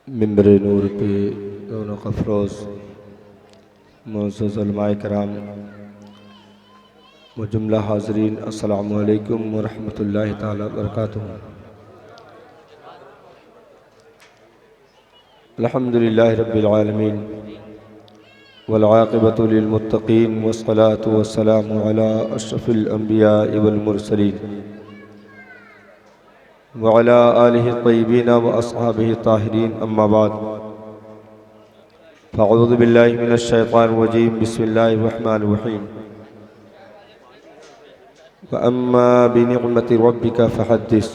मिंबर नूर पे दोनों अफरोज़ मुअज़्ज़ज़ उलमाए किराम व जुमला हाज़रीन, अस्सलामु अलैकुम व रहमतुल्लाहि ताला व बरकातुहू। अल्हम्दुलिल्लाहि रब्बिल आलमीन वल आक़िबतु लिल मुत्तक़ीन वस्सलातु वस्सलामु अला अशरफिल अंबिया वल मुरसलीन व अला आलिहि तय्यबीन व अस्हाबिहि ताहिरीन, अम्मा बाद। फ़अऊज़ु बिल्लाहि मिनश शैतानिर रजीम, बिस्मिल्लाहिर रहमानिर रहीम। व अम्मा बिनिअमति रब्बिका फ़हद्दिस।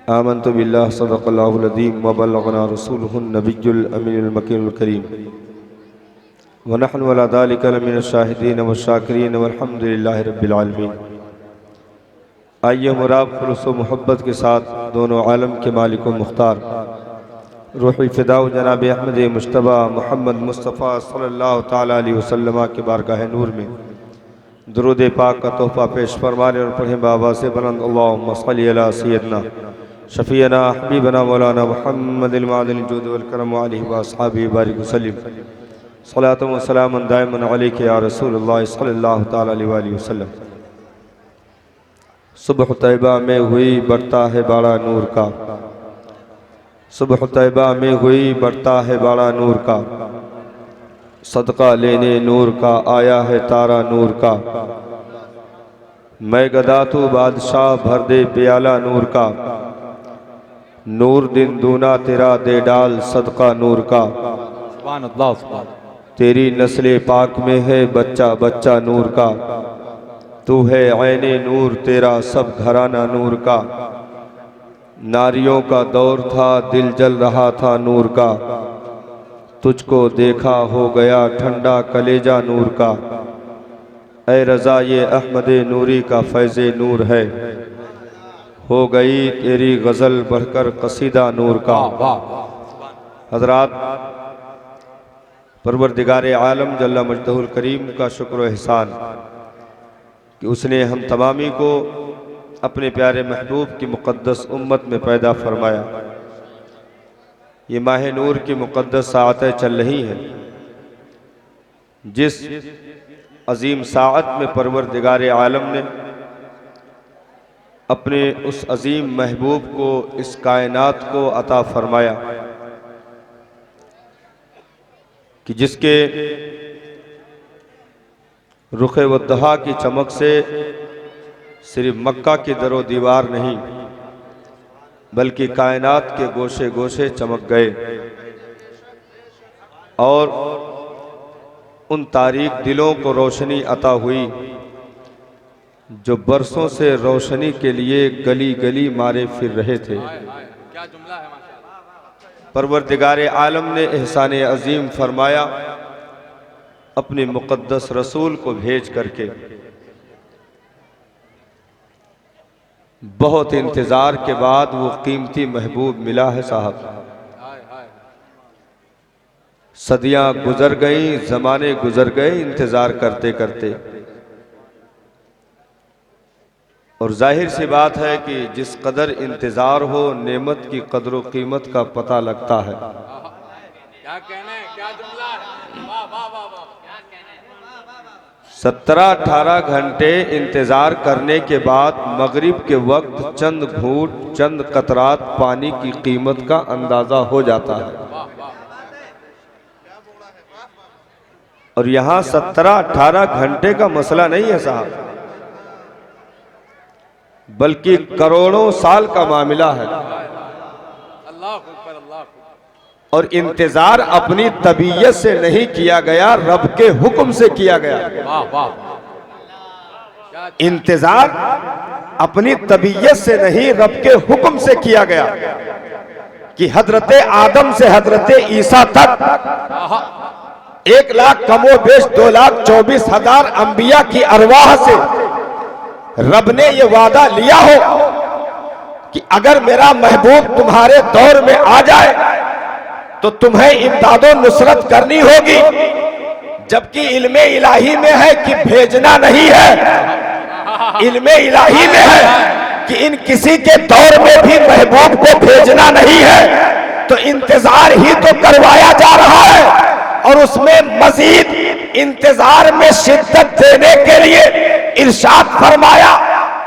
आमन्तु बिल्लाहि सदक़ल्लाहुल अज़ीम व बल्लगना रसूलुहुन नबियुल अमीनुल मकीनुल करीम व नहनु अला ज़ालिका लमिनश शाहिदीन व शाकिरीन वल्हम्दुलिल्लाहि रब्बिल आलमीन। आइए हम आप खुलूस व मोहब्बत के साथ दोनों आलम के मालिक व मुख्तार रूही फ़िदाउ जनाब अहमद मुश्तबा मोहम्मद मुस्तफ़ा सल्लल्लाहु ताला अलैहि वसल्लम के बारगाह नूर में दुरूद पाक का तोहफ़ा पेश फरमाने और पढ़ें बाबा से बुलंद अल्लाहुम्मा सल्ली अला सय्यदना शफ़ीअना हबीबना मौलाना मुहम्मदिल मादिल जूद वल करम व आलिहि व अस्हाबिहि बारिक वसल्लम। सलातु व सलामुन दाइमन अलैका या रसूलल्लाह सल्लल्लाहु ताला अलैहि वसल्लम। सुबह तैबा में हुई बढ़ता है बड़ा नूर का, सुबह तैबा में हुई बढ़ता है बड़ा नूर का, सदका लेने नूर का आया है तारा नूर का। मैं गदा तू बादशाह भर दे प्याला नूर का, नूर दिन दूना तेरा दे डाल सदका नूर का। सुभान अल्लाह, सुभान अल्लाह। तेरी नस्ले पाक में है बच्चा बच्चा नूर का, तू है ऐने नूर तेरा सब घराना नूर का। नारियों का दौर था दिल जल रहा था नूर का, तुझको देखा हो गया ठंडा कलेजा नूर का। ऐ रज़ा ये अहमद नूरी का फैज़े नूर है, हो गई तेरी गज़ल बढ़कर कसीदा नूर का। हज़रात, परवरदिगार आलम जल्ला मजदहुल करीम का शुक्र व एहसान कि उसने हम तमामी को अपने प्यारे महबूब की मुक़द्दस उम्मत में पैदा फरमाया। ये माह नूर की मुक़द्दस साअतें चल रही हैं, जिस अजीम साअत में परवरदिगार आलम ने अपने उस अजीम महबूब को इस कायनात को अता फरमाया कि जिसके रुखे वद्दहा की चमक से सिर्फ मक्का की दरो दीवार नहीं बल्कि कायनात के गोशे गोशे चमक गए और उन तारीक दिलों को रोशनी अता हुई जो बरसों से रोशनी के लिए गली गली मारे फिर रहे थे। क्या जुमला है माशाअल्लाह। परवरदिगार आलम ने एहसान अजीम फरमाया अपने मुक़द्दस रसूल को भेज करके। बहुत इंतज़ार के बाद वो कीमती महबूब मिला है साहब। सदियां गुजर गईं, ज़माने गुजर गए इंतज़ार करते करते, और जाहिर सी बात है कि जिस कदर इंतज़ार हो नेमत की कदर व कीमत का पता लगता है। क्या कहने, क्या जुमला है, वाह वाह वाह वाह। 17-18 घंटे इंतज़ार करने के बाद मगरिब के वक्त चंद घूंट चंद कतरात पानी की कीमत का अंदाज़ा हो जाता है। और यहाँ 17-18 घंटे का मसला नहीं है साहब, बल्कि करोड़ों साल का मामला है। अल्लाह अकबर, अल्लाह अकबर। और इंतजार अपनी तबीयत से नहीं किया गया, रब के हुक्म से किया गया। वाह वाह। इंतजार अपनी तबीयत से नहीं, रब के हुक्म से किया गया कि हजरत आदम से हजरत ईसा तक 1 लाख कमो बेश 2,24,000 अंबिया की अरवाह से रब ने ये वादा लिया हो कि अगर मेरा महबूब तुम्हारे दौर में आ जाए तो तुम्हें इमदादो नुसरत करनी होगी, जबकि इल्मे इलाही में है कि भेजना नहीं है। इल्मे इलाही में है कि इन किसी के दौर में भी महबूब को भेजना नहीं है, तो इंतजार ही तो करवाया जा रहा है। और उसमें मजीद इंतजार में शिद्दत देने के लिए इरशाद फरमाया,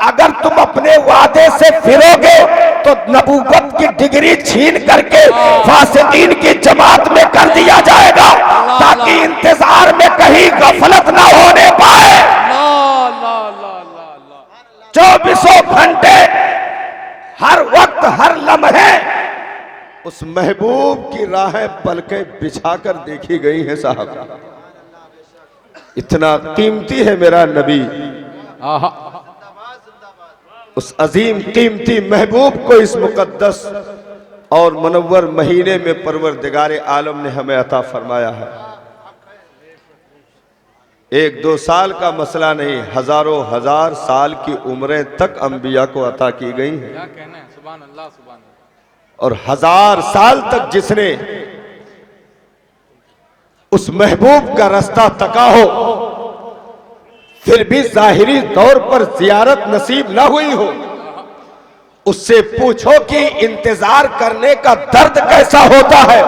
अगर तुम अपने वादे से फिरोगे तो नबूवत की डिग्री छीन करके फासिकीन की जमात में कर दिया जाएगा, ताकि इंतजार में कहीं गफलत ना होने पाए। 24 घंटे हर वक्त हर लम्हे उस महबूब की राहें पलकें बिछाकर देखी गई हैं साहब। इतना कीमती है मेरा नबी। उस अजीम कीमती महबूब को इस मुकद्दस और मुनव्वर महीने में परवरदिगार आलम ने हमें अता फरमाया है। 1-2 साल का मसला नहीं, हजारों हजार साल की उम्रें तक अंबिया को अता की गई हैं। क्या कहना है, सुभान अल्लाह सुभान अल्लाह। और 1000 साल तक जिसने उस महबूब का रास्ता तका हो, फिर भी जाहिरी तौर पर जियारत नसीब ना हुई हो, उससे पूछो कि इंतजार करने का दर्द कैसा होता है।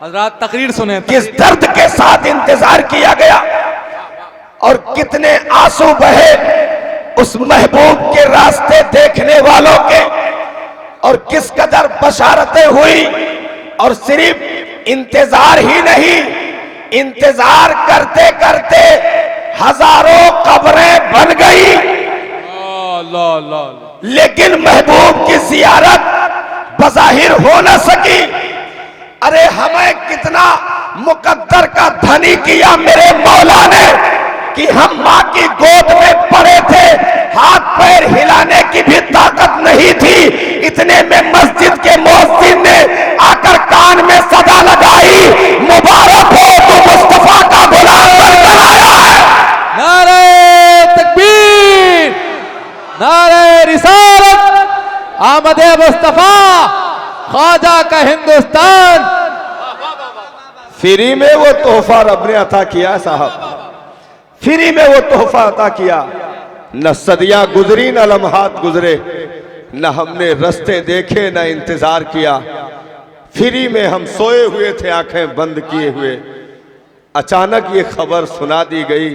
हज़रात तकरीर सुने, किस दर्द के साथ इंतजार किया गया और कितने आंसू बहे उस महबूब के रास्ते देखने वालों के, और किस कदर बशारतें हुई। और सिर्फ इंतजार ही नहीं, इंतजार करते करते हजारों कब्रें बन गई, लेकिन महबूब की जियारत बज़ाहिर हो न सकी। अरे हमें कितना मुकद्दर का धनी किया मेरे मौला ने कि हम माँ की गोद में पड़े थे, हाथ पैर हिलाने की भी ताकत नहीं थी। इतने में मस्जिद के मुअज्जिन ने आकर कान में सदा लगाई, मुबारक हो तू मुस्तफा का गुलाम बनकर आया है। नारे तकबीर, नारे रिसालत, आमदे मुस्तफा, ख्वाजा का हिंदुस्तान। फ्री में वो तोहफा रब ने अता किया साहब, फ्री में वो तोहफा अता किया। न सदियां गुजरी न लम्हात गुजरे, न हमने रास्ते देखे न इंतजार किया। फ्री में हम सोए हुए थे आंखें बंद किए हुए, अचानक ये खबर सुना दी गई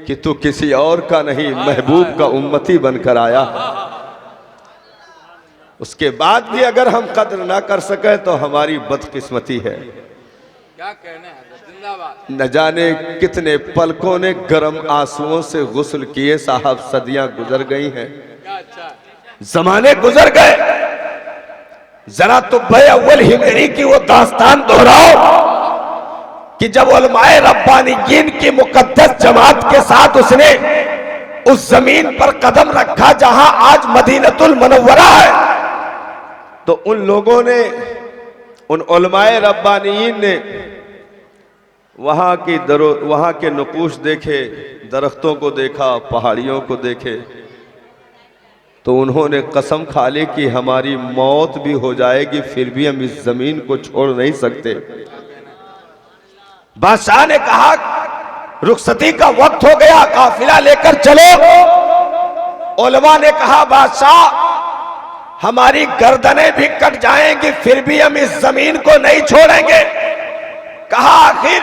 कि तू किसी और का नहीं महबूब का उम्मती बनकर आया। उसके बाद भी अगर हम कद्र ना कर सके तो हमारी बदकिस्मती है। क्या कहना है, जिंदाबाद। न जाने कितने पलकों ने गर्म आंसुओं से गुस्ल किए साहब, सदियां गुजर गई हैं, क्या अच्छा है। जमाने गुजर गए। जरा तो अव्वल हिमरी की वो दास्तान दोहराओ कि जब उलमाए रब्बानियीन की मुकद्दस जमात के साथ उसने उस जमीन पर कदम रखा जहां आज मदीनतुल मुनव्वरा है, तो उन लोगों ने, उन उलमाए रब्बानियीन ने वहां के नकूश देखे, दरख्तों को देखा, पहाड़ियों को देखे, तो उन्होंने कसम खा ली कि हमारी मौत भी हो जाएगी फिर भी हम इस जमीन को छोड़ नहीं सकते। बादशाह ने कहा रुखसती का वक्त हो गया, काफिला लेकर चलो। उलमा ने कहा बादशाह हमारी गर्दनें भी कट जाएंगी फिर भी हम इस जमीन को नहीं छोड़ेंगे। कहा आखिर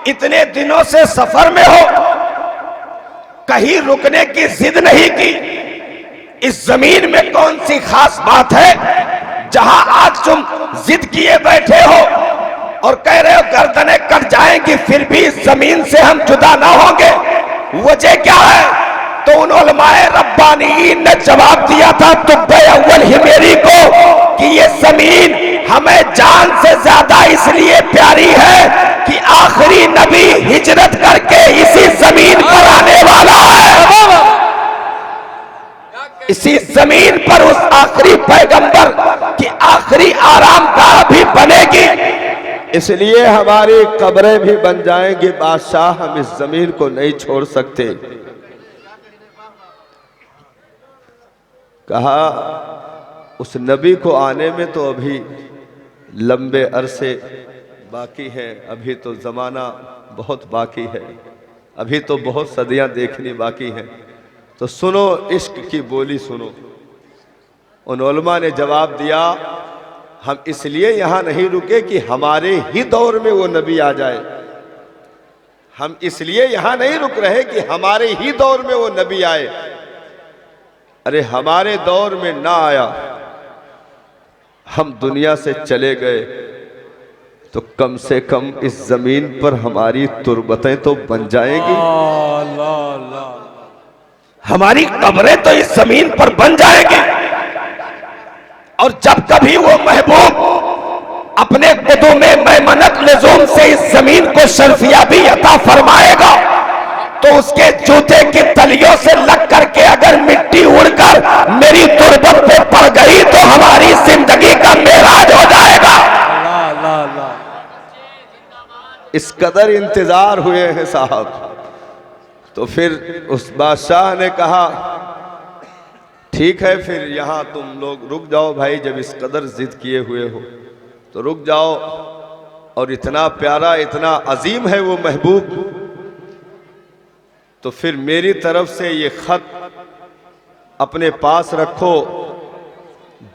इतने दिनों से सफर में हो, कहीं रुकने की जिद नहीं की, इस जमीन में कौन सी खास बात है जहां आज तुम जिद किए बैठे हो और कह रहे हो गर्दनें कट जाएंगी फिर भी इस जमीन से हम जुदा ना होंगे, वजह क्या है? तो उन उलमाए रब्बानियीन ने जवाब दिया था तुब्बे अव्वल हिमेरी को कि ये जमीन हमें जान से ज्यादा इसलिए प्यारी है कि आखिरी नबी हिजरत करके इसी जमीन पर आने वाला है। इसी जमीन पर उस आखिरी पैगंबर की आखिरी आरामगाह भी बनेगी, इसलिए हमारी कब्रें भी बन जाएंगी। बादशाह हम इस जमीन को नहीं छोड़ सकते। कहा उस नबी को आने में तो अभी लंबे अरसे बाकी हैं, अभी तो ज़माना बहुत बाकी है, अभी तो बहुत सदियां देखनी बाकी हैं। तो सुनो इश्क की बोली सुनो। उन उलमा ने जवाब दिया हम इसलिए यहाँ नहीं रुके कि हमारे ही दौर में वो नबी आ जाए। हम इसलिए यहाँ नहीं रुक रहे कि हमारे ही दौर में वो नबी आए। अरे हमारे दौर में ना आया, हम दुनिया से चले गए, तो कम से कम इस जमीन पर हमारी तुरबतें तो बन जाएंगी। हमारी कब्रें तो इस जमीन पर बन जाएगी। और जब कभी वो महबूब अपने कुदूमे मैमनत लुज़ूम से इस जमीन को शर्फियाबी अता फरमाएगा, तो उसके जूते की तलियों से लग करके अगर मिट्टी उड़कर मेरी तुरबत पे पड़ गई तो हमारी जिंदगी का मेराज हो जाएगा। इस कदर इंतजार हुए हैं साहब। तो फिर उस बादशाह ने कहा ठीक है, फिर यहाँ तुम लोग रुक जाओ भाई, जब इस कदर जिद किए हुए हो तो रुक जाओ। और इतना प्यारा, इतना अजीम है वो महबूब, तो फिर मेरी तरफ से ये खत अपने पास रखो।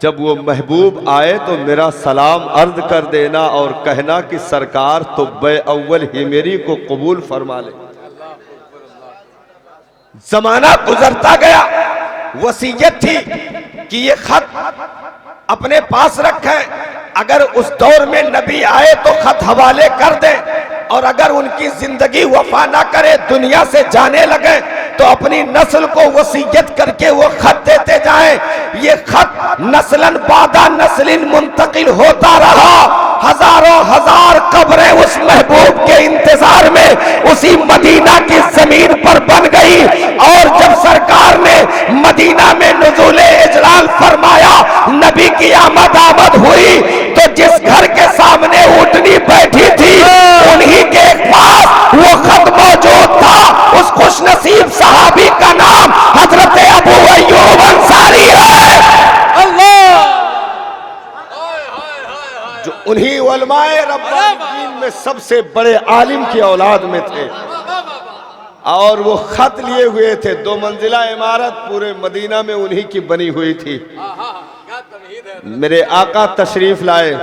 जब वो महबूब आए तो मेरा सलाम अर्ज कर देना और कहना कि सरकार तो बे अव्वल ही मेरी को कबूल फरमा ले। जमाना गुजरता गया, वसीयत थी कि ये खत अपने पास रखें, अगर उस दौर में नबी आए तो खत हवाले कर दें, और अगर उनकी जिंदगी वफा ना करे, दुनिया से जाने लगे, तो अपनी नस्ल को वसीयत करके वो खत देते जाएं। ये खत नस्लन बादा नस्लिन मुंतकिल होता रहा। हजारों हजार कब्रें उस महबूब के इंतजार में उसी मदीना की जमीन पर बन गई। और जब सरकार ने मदीना में नुज़ूले इजलाल फरमाया, नबी की आमद हुई, तो जिस घर के सामने ऊँटनी बैठी थी उन्हीं के पास वो खत मौजूद था। उस खुशनसीब सहाबी का नाम हजरत अबू अय्यूब अंसारी है, जो उन्हीं उलमाए रब्बानीयीन में सबसे बड़े आलिम की औलाद में थे। और वो खत लिए हुए थे, 2 मंजिला इमारत पूरे मदीना में उन्हीं की बनी हुई थी। मेरे आका तशरीफ लाए,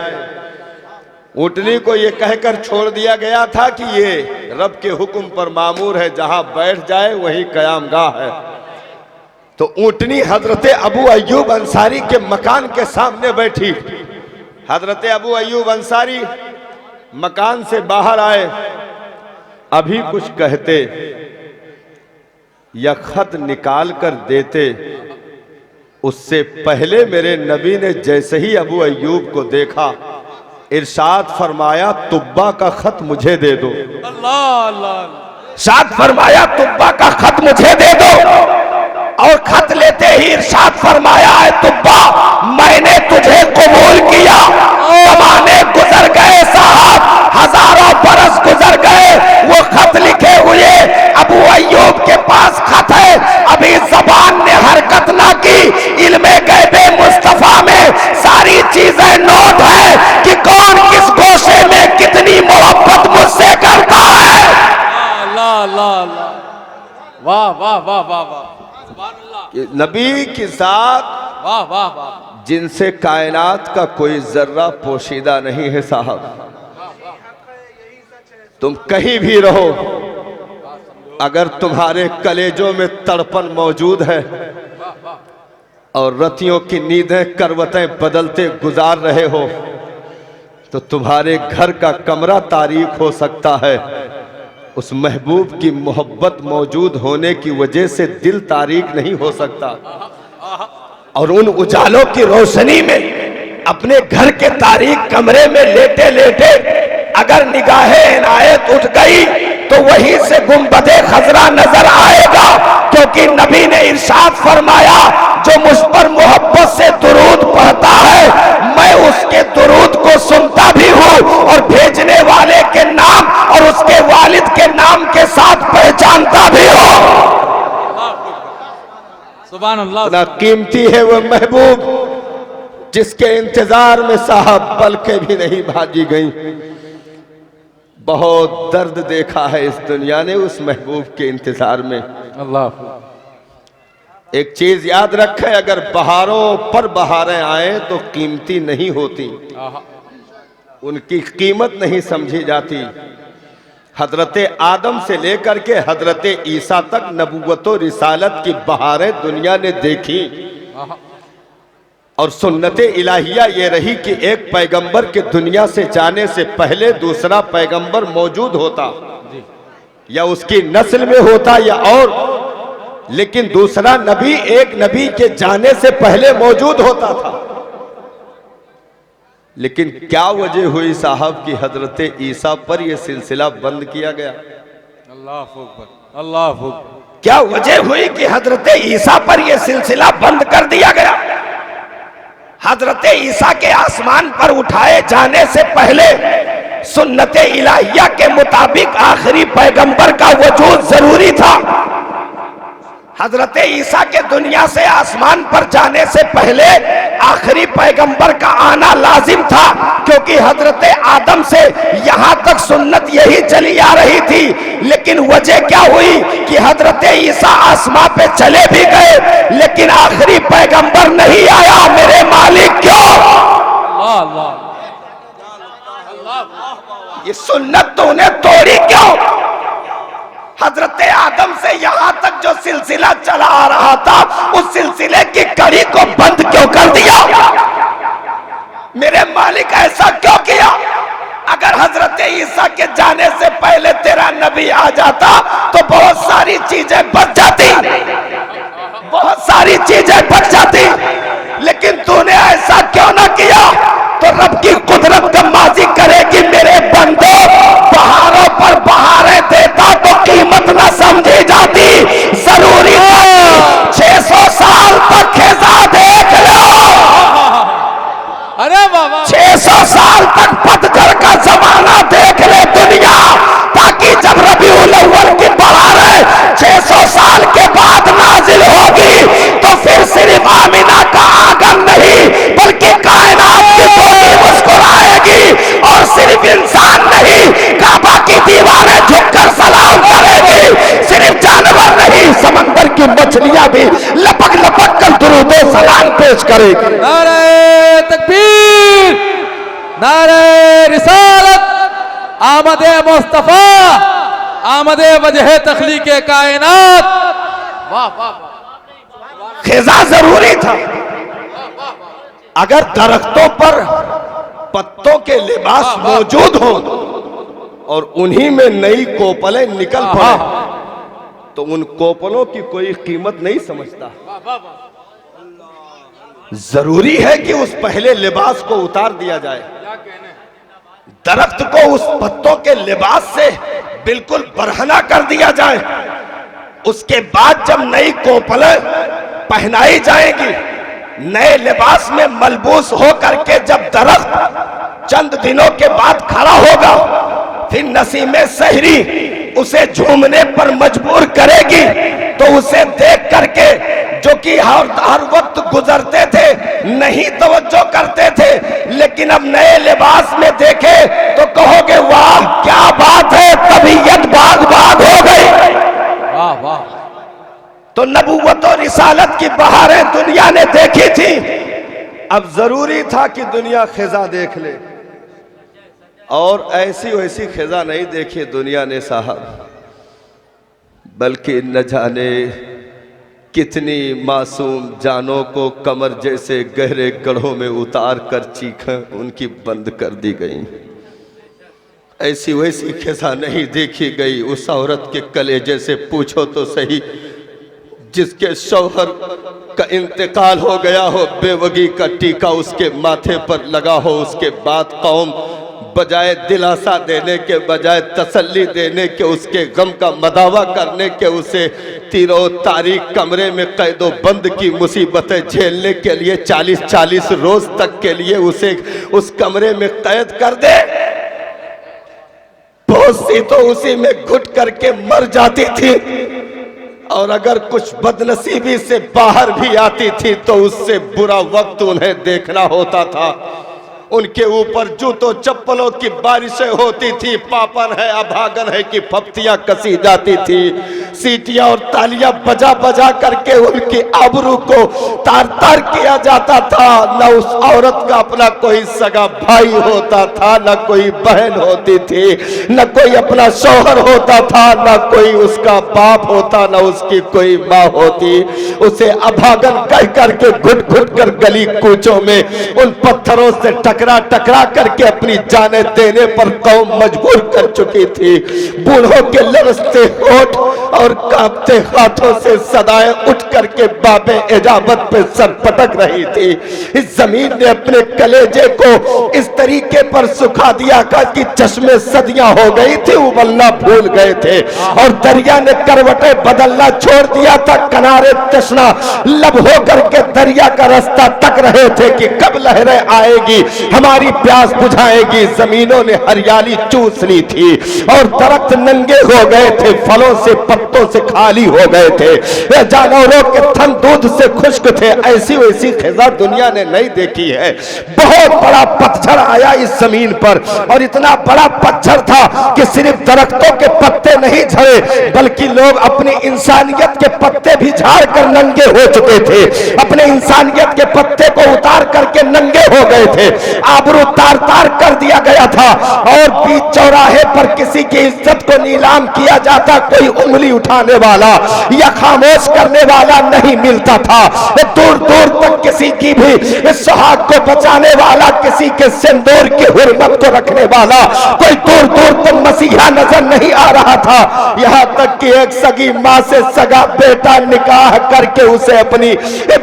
ऊँटनी को ये कहकर छोड़ दिया गया था कि ये रब के हुक्म पर मामूर है, जहां बैठ जाए वहीं कयामगाह है। तो ऊँटनी हजरत अबू अय्यूब अंसारी के मकान के सामने बैठी। हजरत अबू अय्यूब अंसारी मकान से बाहर आए, अभी कुछ कहते या खत निकाल कर देते, उससे पहले मेरे नबी ने जैसे ही अबू अय्यूब को देखा, इरशाद फरमाया तुब्बा का खत मुझे दे दो। अल्लाह अल्लाह। इरशाद फरमाया तुब्बा का खत मुझे दे दो। और खत लेते ही इरशाद फरमाया है तुब्बा, मैंने तुझे कबूल किया। जमाने गुजर गए साहब, हजारों बरस गुजर गए, वो खत लिखे हुए अबू अय्यूब के पास खत है, अभी जबान ने हरकत ना की। इल्मे गैबे मुस्तफा में सारी चीजें नोट है कि कौन किस गोशे में कितनी मोहब्बत मुझसे करता है। ला ला ला, वाह वाह वाह वाह वाह, नबी की जात, वाह वाह वाह, जिनसे कायनात का कोई जर्रा पोशीदा नहीं है साहब। तुम कहीं भी रहो, अगर तुम्हारे कलेजों में तड़पन मौजूद है और रतियों की नींदें करवतें बदलते गुजार रहे हो, तो तुम्हारे घर का कमरा तारीक हो सकता है। उस महबूब की मोहब्बत मौजूद होने की वजह से दिल तारीक नहीं हो सकता। और उन उजालों की रोशनी में अपने घर के तारीक कमरे में लेटे लेटे अगर निगाहे इनायत उठ गई तो वहीं से गुंबदे खजरा नजर आएगा, क्योंकि नबी ने इरशाद फरमाया जो मुझ पर मोहब्बत से दुरूद पढ़ता है मैं उसके दुरूद को सुनता भी हूँ और भेजने वाले के नाम और उसके वालिद के नाम के साथ पहचानता भी हूँ। सुभान अल्लाह। इतना कीमती है वो महबूब जिसके इंतजार में साहब पलकें भी नहीं भागी गई। बहुत दर्द देखा है इस दुनिया ने उस महबूब के इंतजार में। अल्लाह। एक चीज याद रखें, अगर बहारों पर बहारें आए तो कीमती नहीं होती, उनकी कीमत नहीं समझी जाती। हजरते आदम से लेकर के हजरते ईसा तक नबूवत और रिसालत की बहारें दुनिया ने देखी, और सुन्नत इलाहिया ये रही कि एक पैगंबर के दुनिया से जाने से पहले दूसरा पैगंबर मौजूद होता, या उसकी नस्ल में होता या और, लेकिन दूसरा नबी एक नबी के जाने से पहले मौजूद होता था। लेकिन क्या वजह हुई साहब कि हजरत ईसा पर यह सिलसिला बंद किया गया? अल्लाह अकबर, अल्लाह अकबर। क्या वजह हुई कि हजरत ईसा पर यह सिलसिला बंद कर दिया गया? हजरत ईसा के आसमान पर उठाए जाने से पहले सुन्नत इलाहिया के मुताबिक आखिरी पैगंबर का वजूद जरूरी था। हजरत ईसा के दुनिया से आसमान पर जाने से पहले आखिरी पैगंबर का आना लाजिम था, क्योंकि हजरत आदम से यहां तक सुन्नत यही चली आ रही थी। लेकिन वजह क्या हुई कि हजरत ईसा आसमां पे चले भी गए, लेकिन आखिरी पैगंबर नहीं आया। मेरे मालिक क्यों? ये सुन्नत तूने तोड़ी क्यों? हजरत आदम से यहां तक जो सिलसिला चला आ रहा था, उस सिलसिले की कड़ी को बंद क्यों कर दिया? मेरे मालिक ऐसा क्यों किया? अगर हजरत ईसा के जाने से पहले तेरा नबी आ जाता तो बहुत सारी चीजें बच जाती, बहुत सारी चीजें बच जाती। लेकिन तूने ऐसा क्यों ना किया? तो रब की कुदरत गम्माजी करेगी मेरे बंदो। बहारों पर बहारें देता तो कीमत ना समझी जाती। जरूरी 600 साल तक खिजा देख लो। अरे बाबा, 600 साल तक पतझड़ का जमाना देख ले दुनिया, ताकि जब रबीउल अव्वल की बहारें 600 साल के बाद नाजिल होगी तो फिर सिर्फ आमिना का आंगन नहीं बल्कि कायनात की पूरी मुस्कुराएगी, और सिर्फ इंसान नहीं काबा की दीवारें झुककर सलाम करेगी। सिर्फ जानवर नहीं, समंदर की मछलियां भी लपक लपक कर दुरूद व सलाम पेश करेगी। नारे तकबीर, नारे रिसालत, आमदे मुस्तफा, आमदे वजह तखलीके कायनात। वाह वाह वाह। खिजा जरूरी था। अगर दरख्तों पर पत्तों के लिबास मौजूद हो और उन्हीं में नई कोपलें निकल पड़े तो उन कोपलों की कोई कीमत नहीं समझता। जरूरी है कि उस पहले लिबास को उतार दिया जाए। दरख्त को उस पत्तों के लिबास से बिल्कुल बरहना कर दिया जाए। उसके बाद जब नई कोपलें पहनाई जाएंगी, नए लिबास में मलबूस हो करके जब दरख्त चंद दिनों के बाद खड़ा होगा, फिर नसीमे सहरी उसे झूमने पर मजबूर करेगी, तो उसे देख करके जो कि हर वक्त गुजरते थे नहीं तवज्जो करते थे, लेकिन अब नए लिबास में देखे तो कहोगे वाह क्या बात है, तबीयत बाग बाग हो गई। वाह वाह। तो नबूवत और रिसालत की बहारें दुनिया ने देखी थी, अब जरूरी था कि दुनिया खिजा देख ले, और ऐसी वैसी खिजा नहीं देखी दुनिया ने साहब, बल्कि न जाने कितनी मासूम जानों को कमर जैसे गहरे गढ़ों में उतार कर चीखें उनकी बंद कर दी गई। ऐसी वैसी खिजा नहीं देखी गई उस औरत के कलेजे से पूछो तो सही, जिसके शौहर का इंतकाल हो गया हो, बेवगी का टीका उसके माथे पर लगा हो, उसके बाद कौम बजाय दिलासा देने के बजाय तसल्ली देने के, उसके गम का मदावा करने के, उसे तीरों तारीख कमरे में कैदो बंद की मुसीबतें झेलने के लिए 40-40 रोज तक के लिए उसे उस कमरे में कैद कर दे। बहुत सी तो उसी में घुट करके मर जाती थी, और अगर कुछ बदनसीबी से बाहर भी आती थी तो उससे बुरा वक्त उन्हें देखना होता था। उनके ऊपर जूतों चप्पलों की बारिशें होती थी, पापन है अभागन है कि फप्तियां कसी जाती थी। सीटियां और तालियां बजा बजा करके उनकी आबरू को तार तार किया जाता था। न उस औरत का अपना कोई सगा भाई होता था, न कोई बहन होती थी, न कोई अपना शौहर होता था, न कोई उसका बाप होता, न उसकी कोई माँ होती। उसे अभागन कह करके घुट घुट कर गली कूचों में उन पत्थरों से टकरा टकरा करके अपनी जाने देने पर कौम मजबूर कर चुकी थी। बूढ़ों के लरसते होठ और कांपते हाथों से सदाएं उठ करके बाबे इजाबत पे सर पटक रही थी। इस जमीन ने अपने कलेजे को इस तरीके पर सुखा दिया कि चश्मे सदियां हो गई थी, उबलना भूल गए थे और दरिया ने करवटें बदलना छोड़ दिया था। किनारे तशना लब हो करके दरिया का रास्ता तक रहे थे कि कब लहरें आएगी, हमारी प्यास बुझाएगी। जमीनों ने हरियाली चूस ली थी और दरख्त नंगे हो गए थे, फलों से पत्तों से खाली हो गए थे, जानवरों के थन दूध से खुश्क थे। ऐसी वैसी खिजा दुनिया ने नहीं देखी है। बहुत बड़ा पतझड़ आया इस जमीन पर और इतना बड़ा पतझड़ था कि सिर्फ दरख्तों के पत्ते नहीं झड़े बल्कि लोग अपनी इंसानियत के पत्ते भी झाड़ कर नंगे हो चुके थे। अपने इंसानियत के पत्ते को उतार करके नंगे हो गए थे। आबरू तार तार कर दिया गया था और बीच चौराहे पर किसी की इज्जत को नीलाम किया जाता, कोई उंगली उठाने वाला या खामोश करने वाला नहीं मिलता था। दूर दूर तक किसी की भी सुहाग को बचाने वाला, किसी के सिंदूर की हुर्मत को रखने वाला कोई दूर दूर तक मसीहा नजर नहीं आ रहा था। यहाँ तक कि एक सगी माँ से सगा बेटा निकाह करके उसे अपनी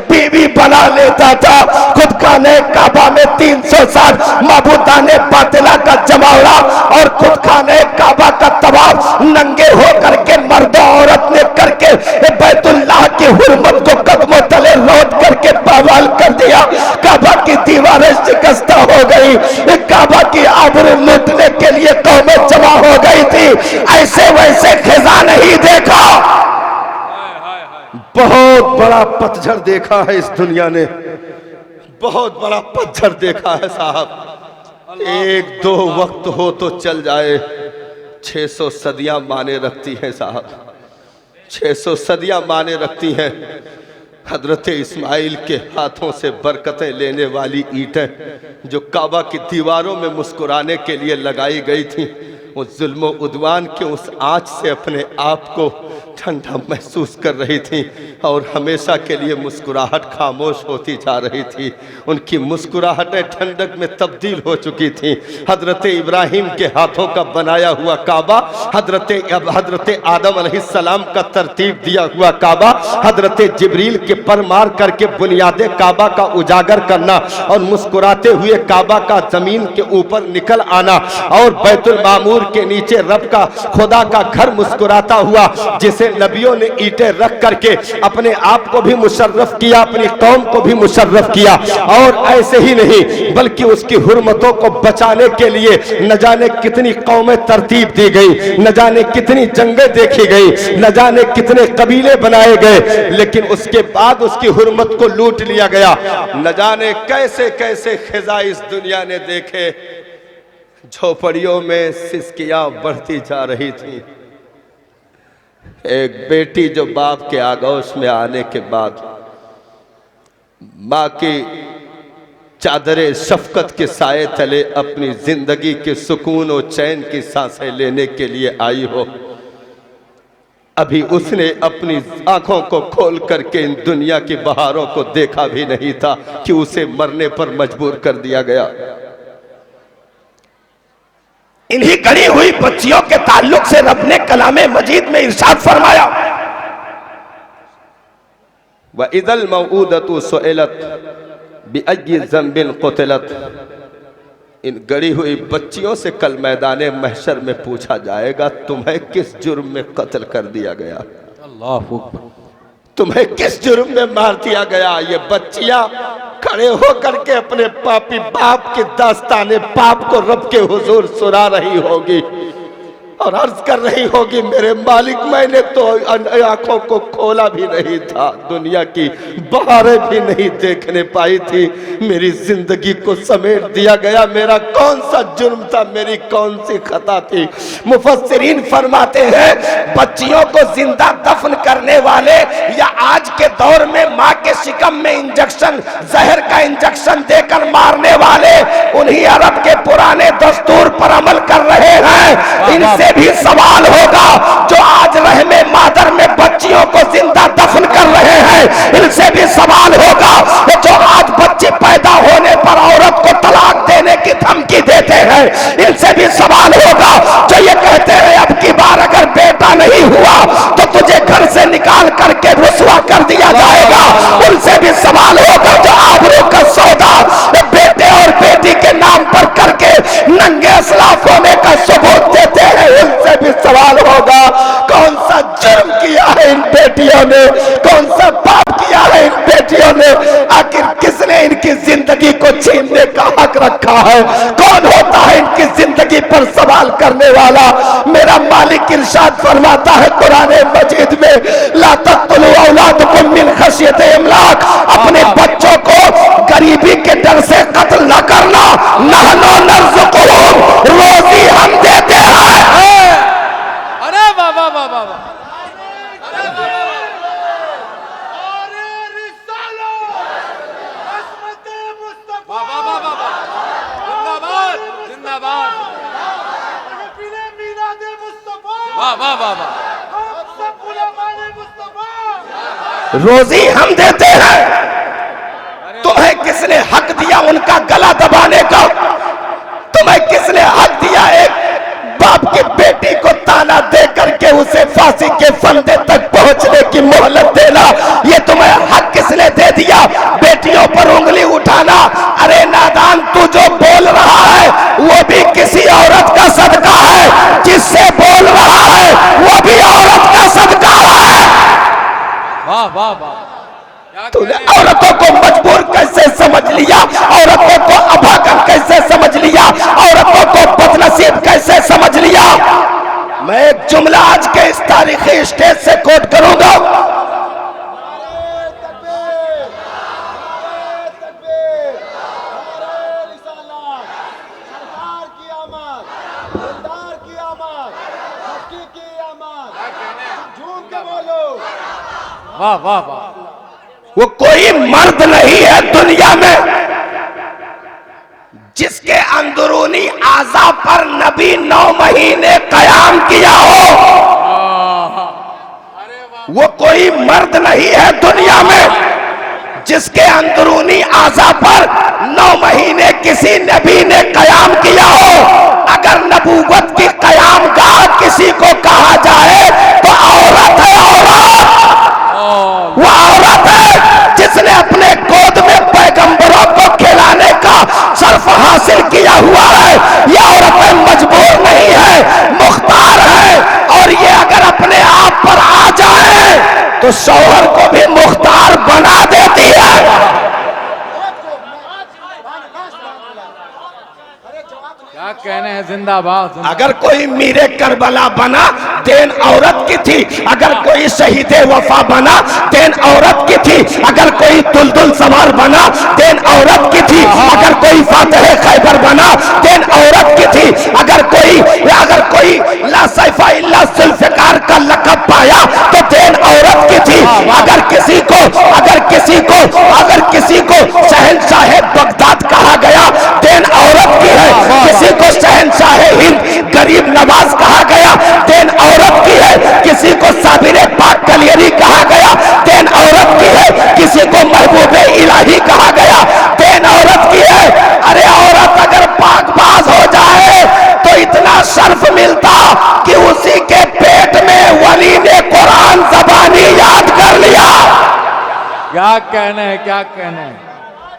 बीवी बना लेता था। खुद खाने काबा में 360 माबूदाने बातिला का जमावड़ा और खुद खाने काबा का तवाफ नंगे हो करके मर्द औरत ने करके बैतुल्लाह की हुर्मत को कदमों तले रोट करके बवाल कर दिया। काबा की दीवारें शिकस्त हो गई, काबा की आबरू लूटने के लिए कौमें जमा हो गई थी। ऐसे वैसे खिजा नहीं देखा। बहुत बड़ा पतझड़ देखा है इस दुनिया ने, बहुत बड़ा पतझड़ देखा है साहब। एक दो वक्त हो तो चल जाए, 600 सदियां माने रखती हैं साहब, 600 सदियां माने रखती हैं। हजरत इस्माइल के हाथों से बरकतें लेने वाली ईंटें जो काबा की दीवारों में मुस्कुराने के लिए लगाई गई थी, वो जुल्म उद्वान के उस आँच से अपने आप को ठंडा महसूस कर रही थी और हमेशा के लिए मुस्कुराहट खामोश होती जा रही थी। उनकी मुस्कुराहटें ठंडक में तब्दील हो चुकी थी। हजरत इब्राहिम के हाथों का बनाया हुआ काबा, हजरत आदम अलैहिस्सलाम का तरतीब दिया हुआ काबा, हजरत जिब्रील के पर मार करके बुनियादे काबा का उजागर करना और मुस्कुराते हुए काबा का जमीन के ऊपर निकल आना और बैतुल मामूर के नीचे रब का खुदा का घर मुस्कुराता हुआ, जिसे नबियों ने ईंटें रख करके अपने आप को भी मुशर्रफ किया, अपनी कौम को भी मुशर्रफ किया। और ऐसे ही नहीं बल्कि उसकी हुर्मतों को बचाने के लिए न जाने कितनी कौमें तरतीब दी गई, न जाने कितनी जंगें देखी गई, न जाने कितने कबीले बनाए गए, लेकिन उसके बाद उसकी हुर्मत को लूट लिया गया। न जाने कैसे कैसे खिजा इस दुनिया ने देखे। झोपड़ियों में सिसकियां बढ़ती जा रही थी। एक बेटी जो बाप के आगोश में आने के बाद माँ की चादरे शफकत के साए तले अपनी जिंदगी के सुकून और चैन की सांसें लेने के लिए आई हो, अभी उसने अपनी आंखों को खोल करके इन दुनिया की बहारों को देखा भी नहीं था कि उसे मरने पर मजबूर कर दिया गया। इन्हीं गड़ी हुई बच्चियों के ताल्लुक से रब ने कलामे मजीद में इरशाद फरमाया, व इदल मऊदतु सुइलत बिअय्यि ज़ंबिन क़ुतिलत। इन गड़ी हुई बच्चियों से कल मैदाने महशर में पूछा जाएगा, तुम्हें किस जुर्म में कत्ल कर दिया गया, अल्लाह अकबर, तुम्हें किस जुर्म में मार दिया गया। ये बच्चियां खड़े होकर के अपने पापी बाप की दास्ताने पाप को रब के हुजूर सुना रही होगी। और अर्ज कर रही होगी, मेरे मालिक मैंने तो आंखों को खोला भी नहीं था, दुनिया की बहारें भी नहीं देखने पाई थी, मेरी जिंदगी को समेट दिया गया, मेरा कौन सा जुर्म था, मेरी कौन सी खता थी। मुफस्सिरीन फरमाते हैं, बच्चियों को जिंदा दफन करने वाले या आज के दौर में माँ के शिकम में इंजेक्शन, जहर का इंजेक्शन देकर मारने वाले उन्हीं अरब के पुराने दस्तूर पर अमल कर रहे हैं। इनसे भी सवाल होगा जो आज रहमे मादर में बच्चियों को जिंदा दफन कर रहे हैं, इनसे भी सवाल होगा जो आज बच्चे पैदा होने पर औरत को तलाक देने की धमकी देते हैं, इनसे भी सवाल होगा जो ये कहते हैं अब की बार अगर बेटा नहीं हुआ तो तुझे घर से निकाल करके रुसवा कर दिया जाएगा, उनसे भी सवाल होगा जो आबरू का सौदा बेटे और बेटी के नाम पर करके नंगे असलाफ होने का सबूत देते हैं, उनसे भी सवाल होगा कौन सा जुर्म किया है इन बेटियों ने, कौन सा पाप किया है इन बेटियों ने, आखिर किसने इनकी जिंदगी को छीनने का हक रखा है, कौन होता है इनकी जिंदगी पर सवाल करने वाला। मेरा मालिक इरशाद फरमाता है कुरान मजीद में, ला तक़्तुलू औलादकुम मिन खशियत इमलाक, अपने बच्चों को गरीबी के डर से कत्ल न करना, नहनु नर्ज़ुकुहुम, रोजी हम देते हैं। अरे बाबा बाबा जिंदाबाद, वाह वाह वाह वाह, रोजी हम देते हैं, तुम्हें किसने हक दिया उनका गला दबाने का, तुम्हें किसने हक दिया एक बाप की बेटी को ताना दे करके उसे फांसी के फंदे तक पहुंचने की मोहलत देना, ये तुम्हें हक किसने दे दिया, बेटियों पर उंगली उठाना। अरे नादान, तू जो बोल रहा है वो भी किसी औरत का सदका है, जिससे बोल रहा है वो भी औरत का सदका है। वाह वाह वाह, तूने औरतों को मजबूर कैसे समझ लिया, औरतों को अभागन कैसे समझ लिया, औरतों को बदनसीब कैसे समझ लिया। मैं एक जुमला आज के इस तारीखी स्टेज से कोट करूंगा, वाह वाह वाह, वो कोई मर्द नहीं है दुनिया में जिसके अंदरूनी आज़ा पर नबी 9 महीने कयाम किया हो, वो कोई मर्द नहीं है दुनिया में जिसके अंदरूनी आज़ा पर 9 महीने किसी नबी ने कयाम किया हो। अगर नबूवत की कयाम गाह किसी को कहा जाए तो औरत है, औरत वो औरत है जिसने अपने गोद में पैगंबरों को खिलाने का शर्फ हासिल किया हुआ है। ये औरतें मजबूर नहीं है, मुख्तार है, और ये अगर अपने आप पर आ जाए तो शौहर को भी मुख्तार बना देती है। क्या कहने हैं, जिंदाबाद। अगर कोई मीरे करबला बना, देन औरत की थी। अगर कोई शहीदे वफा बना, देन औरत की थी। अगर कोई दुलदुल सवार बना, देन औरत की थी। अगर कोई फातिह खैबर बना, देन औरत की थी। अगर कोई ला सैफा इल्ला जुल्फ़िकार का लक़ब पाया तो देन औरत की थी। अगर किसी को शहंशाह बगदाद कहा गया, देन औरत की है। किसी को शहंशाह हिंद गरीब नवाज कहा गया, देन औरत की है। किसी को साबिर पाक कलियरी कहा गया, देन औरत की है। किसी को महबूबे इलाही कहा गया, देन औरत की है। अरे औरत अगर पाकबाज हो जाए तो इतना शर्फ मिलता कि उसी के पेट में वली ने कुरान ज़बानी याद कर लिया। क्या कहने हैं, क्या कहने हैं,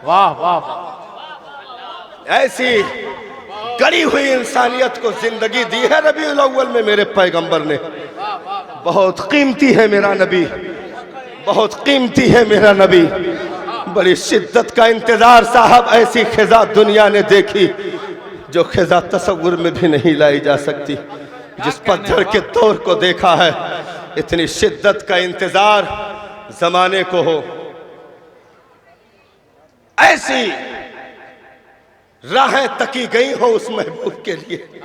वाह वाह वाह। ऐसी गड़ी हुई इंसानियत को जिंदगी दी है रबीउल अव्वल में मेरे पैगंबर ने। बहुत कीमती है मेरा नबी, बहुत कीमती है मेरा नबी। बड़ी शिद्दत का इंतजार साहब, ऐसी खिजा दुनिया ने देखी जो खिजा तस्वुर में भी नहीं लाई जा सकती। जिस पत्थर के तौर को देखा है, इतनी शिद्दत का इंतजार जमाने को हो। ऐसी राहें तकी गई हो उस महबूब के लिए।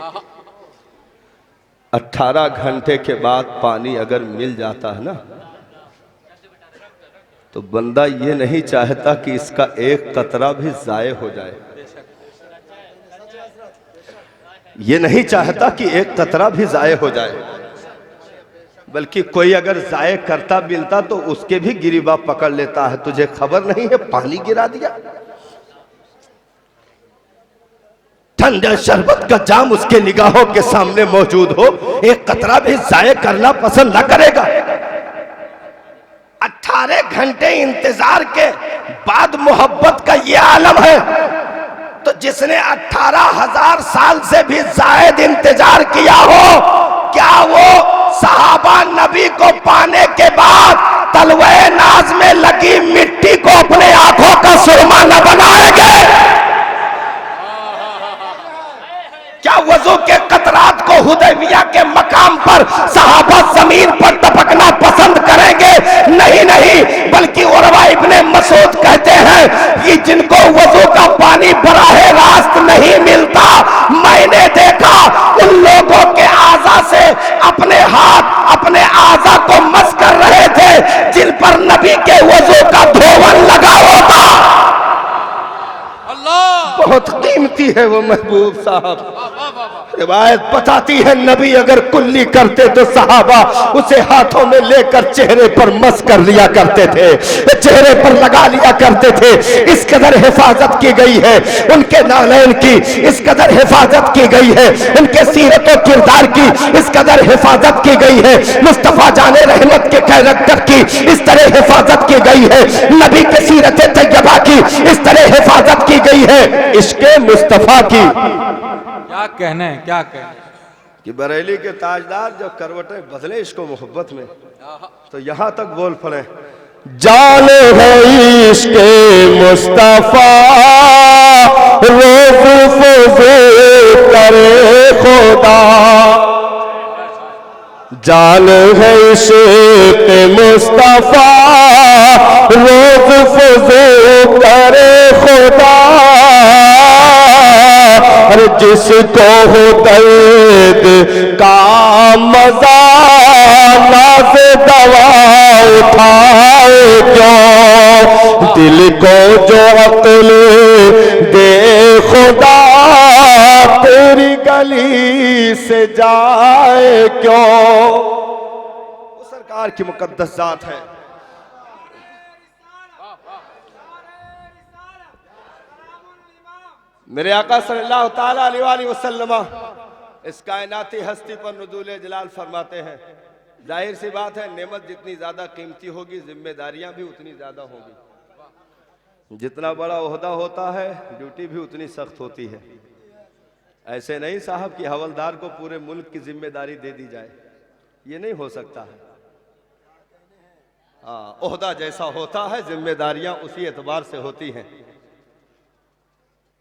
18 घंटे के बाद पानी अगर मिल जाता है ना, तो बंदा ये नहीं चाहता कि इसका एक कतरा भी जाये हो जाए। ये नहीं चाहता कि एक कतरा भी जाये हो जाए, बल्कि कोई अगर जाये करता मिलता तो उसके भी गिरीबा पकड़ लेता है। तुझे खबर नहीं है पानी गिरा दिया। ठंडे शरबत का जाम उसके निगाहों के सामने मौजूद हो, एक कतरा भी जाये करना पसंद न करेगा। 18 घंटे इंतजार के बाद मोहब्बत का ये आलम है, तो जिसने 18,000 साल से भी जायद इंतजार किया हो, क्या वो सहाबा नबी को पाने के बाद तलवे नाज में लगी मिट्टी को अपने आंखों का सुरमा न बनाएंगे? क्या वजू के कतरात को हुदैबिया के मकाम पर सहाबा जमीन पर टपकना पसंद करेंगे? नहीं नहीं, बल्कि उरवा इब्ने मसूद कहते हैं ये जिनको वजू का पानी बराहे रास्त नहीं मिलता, मैंने देखा उन लोगों के आज़ा से अपने हाथ अपने आज़ा को मस कर रहे थे जिन पर नबी के वजू का धोवन लगा होता। बहुत कीमती है वो महबूब साहब। रिवायत बताती है नबी अगर कुल्ली करते तो सहाबा उसे हाथों में लेकर चेहरे पर मस कर लिया करते थे, चेहरे पर लगा लिया करते थे। इस कदर हिफाजत की गई है उनके नालैन की, इस कदर हिफाजत की गई है उनके सीरत और किरदार की, इस कदर हिफाजत की गई है मुस्तफा जाने रहमत के कैरेक्टर की, इस तरह हिफाजत की गई है नबी के सीरत तैयबा की, इस तरह हिफाजत की गई है इश्क़े मुस्तफा की। क्या कहने क्या कहने कि बरेली के ताजदार जब करवटें बदले इसको मोहब्बत में, तो यहां तक बोल पड़े जान है इश्क़े मुस्तफा रोज़ फज़ूल करे खुदा, जान है इश्क़े मुस्तफा रोज़ फज़ूल करे खुदा, जिसको हो दर्द का मजा नाज़ दवा उठाए क्यों, दिल को जो अक्ल दे खुदा तेरी गली से जाए क्यों। वो सरकार की मुकद्दस जात है। मेरे आका सल्लल्लाहु ताला अलैहि वसल्लम इस कायनाती हस्ती पर नुज़ूल जलाल फरमाते हैं, जाहिर सी बात है नेमत जितनी ज्यादा कीमती होगी जिम्मेदारियां भी उतनी ज्यादा होगी। जितना बड़ा ओहदा होता है ड्यूटी भी उतनी सख्त होती है। ऐसे नहीं साहब कि हवलदार को पूरे मुल्क की जिम्मेदारी दे दी जाए, ये नहीं हो सकता है। ओहदा जैसा होता है जिम्मेदारियां उसी एतबार से होती हैं।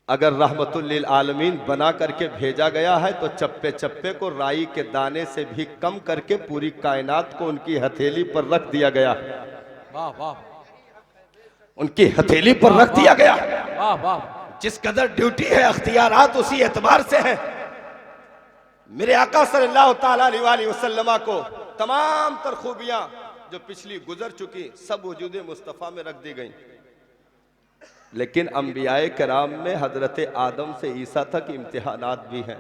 अगर रहमतुल लिल आलमीन बना करके भेजा गया है तो चप्पे चप्पे को राई के दाने से भी कम करके पूरी कायनात को उनकी हथेली पर रख दिया गया। वाह वाह, उनकी हथेली पर रख दिया गया। वाह वाह, जिस कदर ड्यूटी है अख्तियारात उसी एतबार से है। मेरे आका सल्लल्लाहु ताला अलैहि वसल्लम को तमाम तर खूबियां जो पिछली गुजर चुकी सब वजूद मुस्तफ़ा में रख दी गई, लेकिन अंबियाए कराम में हजरत आदम से ईसा तक इम्तिहानात भी हैं।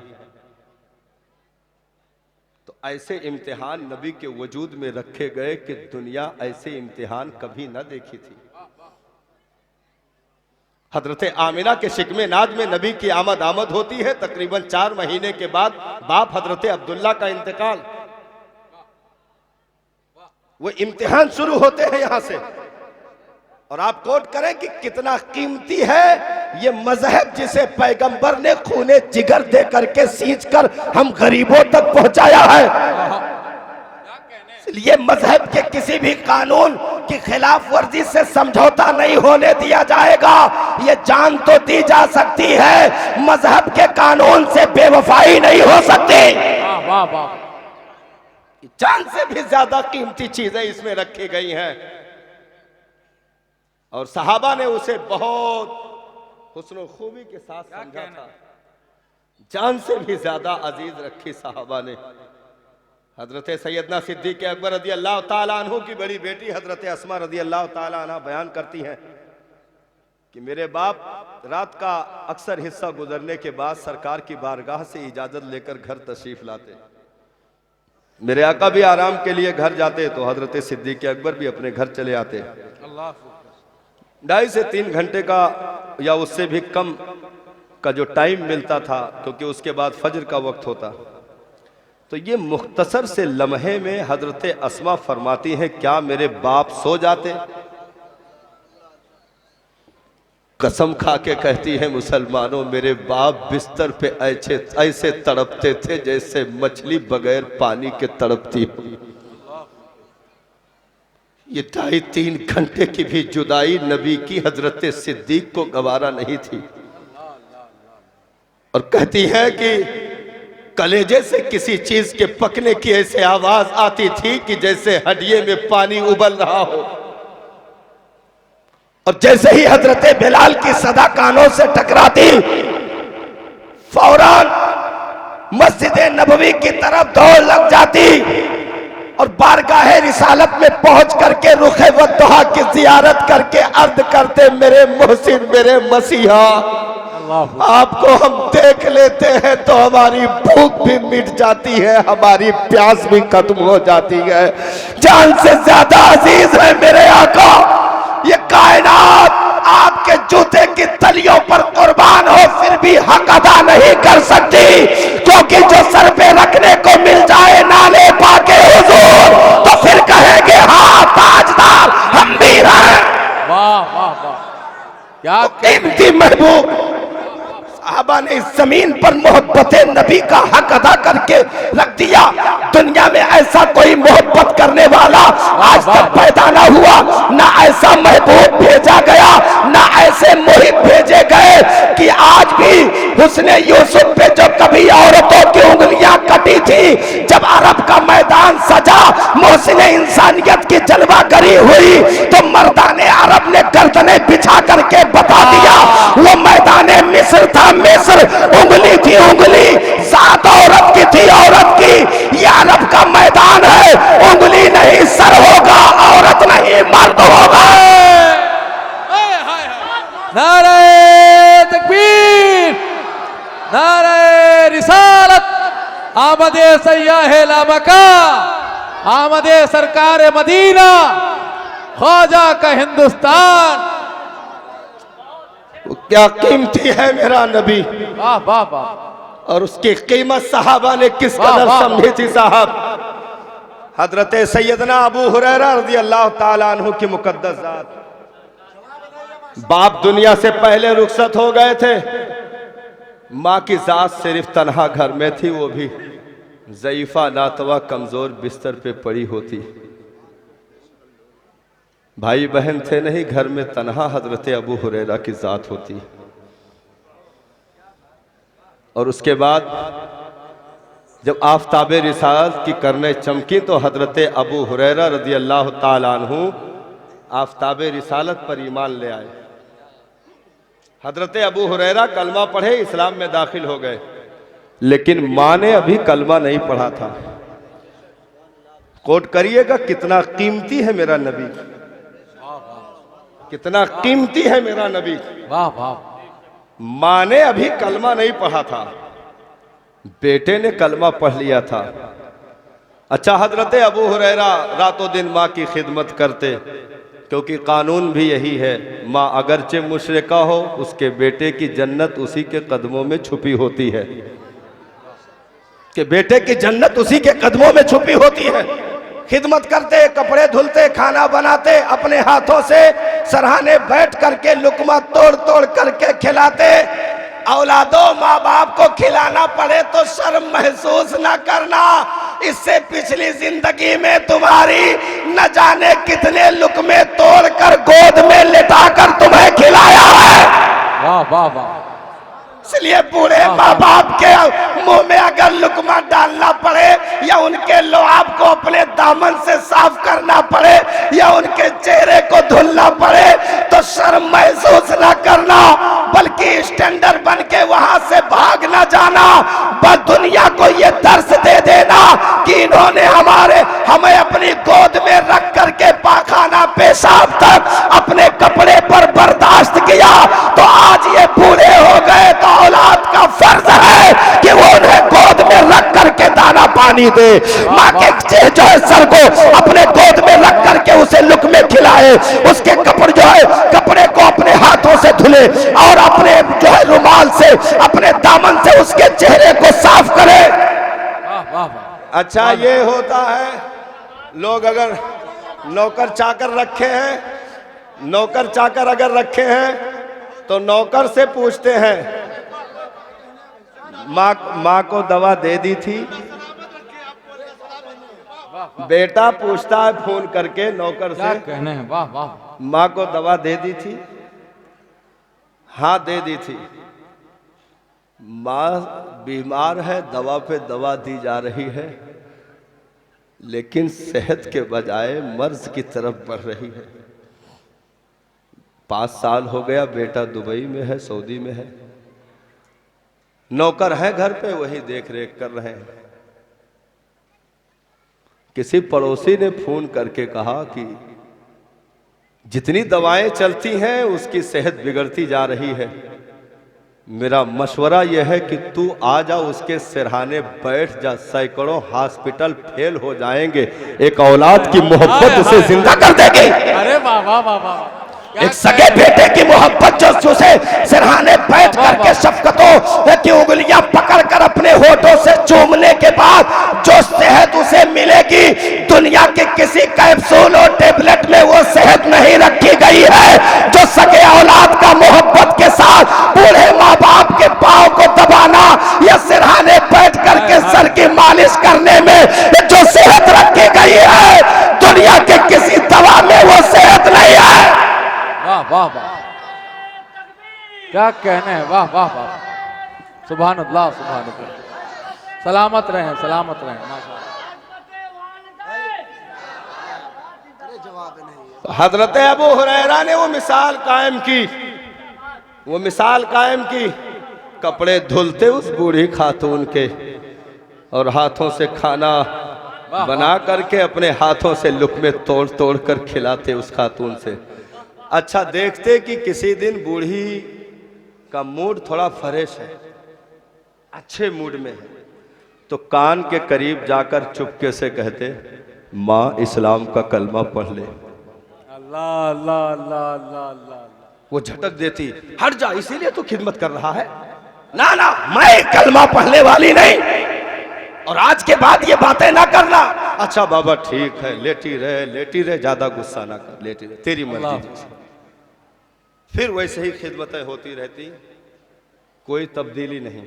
तो ऐसे इम्तिहान नबी के वजूद में रखे गए कि दुनिया ऐसे इम्तिहान कभी न देखी थी। हजरत आमिना के शिकमे नाज में नबी की आमद होती है। तकरीबन 4 महीने के बाद बाप हजरत अब्दुल्ला का इंतकाल, वो इम्तिहान शुरू होते हैं यहां से। और आप कोट करें कि कितना कीमती है ये मजहब जिसे पैगंबर ने खूने जिगर दे करके सींच कर हम गरीबों तक पहुंचाया है। इसलिए मजहब के किसी भी कानून की खिलाफ वर्जी से समझौता नहीं होने दिया जाएगा। ये जान तो दी जा सकती है, मजहब के कानून से बेवफाई नहीं हो सकती। वाह वाह। जान से भी ज्यादा कीमती चीजें इसमें रखी गई हैं और सहाबा ने उसे बहुत हुस्न खूबी के साथ समझा था। जान से भी ज्यादा अजीज रखी सहाबा ने। हजरत सैयदना सिद्दीक़ अकबर रज़ी अल्लाह ताला अन्हु की बड़ी बेटी हजरत अस्मा रज़ी अल्लाह ताला अन्हा बयान करती हैं कि मेरे बाप रात का अक्सर हिस्सा गुजरने के बाद सरकार की बारगाह से इजाजत लेकर घर तशरीफ लाते। मेरे आका भी आराम के लिए घर जाते तो हजरत सिद्दीक़ अकबर भी अपने घर चले आते। 2.5 से 3 घंटे का या उससे भी कम का जो टाइम मिलता था, क्योंकि उसके बाद फजर का वक्त होता। तो ये मुख्तसर से लम्हे में हजरत अस्मा फरमाती हैं, क्या मेरे बाप सो जाते? कसम खा के कहती है मुसलमानों, मेरे बाप बिस्तर पे ऐसे तड़पते थे जैसे मछली बगैर पानी के तड़पती। ये 2.5-3 घंटे की भी जुदाई नबी की हजरत सिद्दीक को गवारा नहीं थी। और कहती है कि कलेजे से किसी चीज के पकने की ऐसे आवाज आती थी कि जैसे हड्डिये में पानी उबल रहा हो। और जैसे ही हजरत बिलाल की सदा कानों से टकराती, फौरन मस्जिद नबवी की तरफ दौड़ लग जाती और बारगाह रिसालत में पहुंच करके रुखे वद्दुहा की जियारत करके अर्ज करते, मेरे मोहसिन, मेरे मसीहा, आपको हम देख लेते हैं तो हमारी भूख भी मिट जाती है, हमारी प्यास भी खत्म हो जाती है। जान से ज्यादा अजीज है मेरे आका। ये कायनात आपके जूते की तलियों पर कुर्बान हो फिर भी हक अदा नहीं कर सकती, क्योंकि जो सर पे रखने को मिल जाए नाले पाके हुजूर, तो फिर कहेंगे हाँ ताजदार हम भी हैं। वाह वाह वाह, क्या कीमती महबूब साहबा ने इस जमीन पर मोहब्बत नबी का हक अदा करके रख दिया। दुनिया में ऐसा कोई मोहब्बत करने वाला आज तक पैदा ना हुआ, ना ऐसा महबूब भेजा गया, ना ऐसे मुहिब भेजे गए कि आज भी हुस्ने यूसुफ पे जो कभी औरतों की उंगलियां कटी थी, जब अरब का मैदान सजा, मोहसिने इंसानियत की जलवागरी हुई, तो मर्दाने अरब ने गर्दनें बिछा करके बता दिया वो मैदाने मिस्र था, मिस्र उंगली थी उंगली, जात औरत की थी औरत की। ये अरब का मैदान है, उंगली नहीं सर होगा, औरत नहीं मर्द होगा। नारे तकबीर, नारे रिसालत, आमदे सय्याहे लामका, आमदे सरकार मदीना, ख्वाजा का हिंदुस्तान। क्या कीमती है मेरा नबी। वाह वाह वाह। और उसकी कीमत सहाबा ने किस कदर समझी थी साहब। हजरत सैयदना अबू हुरैरा रज़ी अल्लाह ताला अन्हु की मुकद्दस जात, बाप दुनिया से पहले रुखसत हो गए थे, माँ की जात सिर्फ तन्हा घर में थी, वो भी ज़ईफा नातवा कमजोर बिस्तर पे पड़ी होती। भाई बहन थे नहीं, घर में तन्हा हजरत अबू हुरैरा की जात होती। और उसके बाद जब आफताब रिसालत की करने चमकी तो हजरत अबू हुरैरा रज़ी अल्लाह ताला अन्हु आफताब रिसालत पर ईमान ले आए। हजरत अबू हुरैरा कलमा पढ़े, इस्लाम में दाखिल हो गए, लेकिन माँ ने अभी कलमा नहीं पढ़ा था। कोट करिएगा, कितना कीमती है मेरा नबी, कितना कीमती है मेरा नबी। वाह वाह। माँ ने अभी कलमा नहीं पढ़ा था, बेटे ने कलमा पढ़ लिया था। अच्छा, हजरत अबू हुरैरा रातों दिन माँ की खिदमत करते, क्योंकि कानून भी यही है, माँ अगरचे मुशरिका हो, उसके बेटे की जन्नत उसी के कदमों में छुपी होती है, कि बेटे की जन्नत उसी के कदमों में छुपी होती है। खिदमत करते, कपड़े धुलते, खाना बनाते, अपने हाथों से सरहाने बैठ करके लुकमा तोड़ तोड़ करके खिलाते। औलादों, माँ बाप को खिलाना पड़े तो शर्म महसूस ना करना, इससे पिछली जिंदगी में तुम्हारी न जाने कितने लुकमे तोड़ कर गोद में लिटा कर तुम्हें खिलाया है। वाह वाह वाह। इसलिए बूढ़े माँ बाप के मुंह में अगर लुकमा डालना पड़े उनके लुआब को अपने दामन से साफ करना पड़े या उनके चेहरे को धुलना पड़े तो शर्म महसूस ना करना, बल्कि स्टैंडर्ड बन के वहां से भाग ना जाना। बस दुनिया को ये दर्श दे देना कि इन्होंने हमें अपनी गोद में रख करके पाखाना पेशाब तक अपने कपड़े पर बर्दाश्त किया, तो आज ये बूढ़े हो गए तो औलाद का फर्ज है कि वो उन्हें गोद में रख करके दाना पानी दे। माँ के जो है सर को अपने गोद में रख करके उसे लुक़मे खिलाए, उसके कपड़े जो है कपड़े को अपने हाथों से धुले और अपने जो है रुमाल से अपने दामन से उसके चेहरे को साफ करे। अच्छा ये होता है, लोग अगर नौकर चाकर रखे हैं, नौकर चाकर अगर रखे हैं तो नौकर से पूछते हैं माँ को दवा दे दी थी? बेटा पूछता है फोन करके नौकर क्या से, कहने हैं, वाह वाह। माँ को दवा दे दी थी? हाँ दे दी थी। माँ बीमार है, दवा पे दवा दी जा रही है, लेकिन सेहत के बजाय मर्ज की तरफ बढ़ रही है। 5 साल हो गया, बेटा दुबई में है, सऊदी में है, नौकर है घर पे, वही देख रेख कर रहे हैं। किसी पड़ोसी ने फोन करके कहा कि जितनी दवाएं चलती हैं उसकी सेहत बिगड़ती जा रही है, मेरा मशवरा यह है कि तू आ जा, उसके सिरहाने बैठ जा, सैकड़ों हॉस्पिटल फेल हो जाएंगे, एक औलाद की मोहब्बत उसे जिंदा कर देगी। अरे वाह वाह वाह वाह। एक सगे बेटे की मोहब्बत जो उसे सिरहाने बैठ करके शफकतों की उंगलियां पकड़कर अपने होठों से चूमने के बाद जो सेहत उसे मिलेगी, दुनिया के किसी कैप्सूल और टेबलेट में वो सेहत नहीं रखी गई है। जो सगे औलाद का मोहब्बत के साथ बूढ़े माँ बाप के पाँव को दबाना या सिरहाने बैठ करके सर की मालिश करने में जो सेहत रखी गई है, दुनिया के किसी दवा में वो सेहत नहीं है। वाह वाह वाह, क्या कहने हैं, वाह वाह वाह। सुभान अल्लाह सुभान अल्लाह। सलामत रहें, सलामत रहें, माशाअल्लाह। हजरत अबू हुरैरा ने वो मिसाल कायम की, वो मिसाल कायम की, कपड़े धुलते उस बूढ़ी खातून के और हाथों से खाना बना करके अपने हाथों से लुक़मे तोड़ तोड़ कर खिलाते उस खातून से। अच्छा देखते कि किसी दिन बूढ़ी का मूड थोड़ा फ्रेश है, अच्छे मूड में है, तो कान के करीब जाकर चुपके से कहते, माँ इस्लाम का कलमा पढ़ ले। अल्लाह अल्लाह अल्लाह अल्लाह अल्लाह। वो झटक देती, हट जा, इसीलिए तो खिदमत कर रहा है। ना ना, मैं कलमा पढ़ने वाली नहीं, और आज के बाद ये बातें ना करना। अच्छा बाबा ठीक है, लेटी रहे, ज्यादा गुस्सा ना कर, लेटी रहे, तेरी मर्जी। फिर वैसे ही खिदमतें होती रहती, कोई तब्दीली नहीं।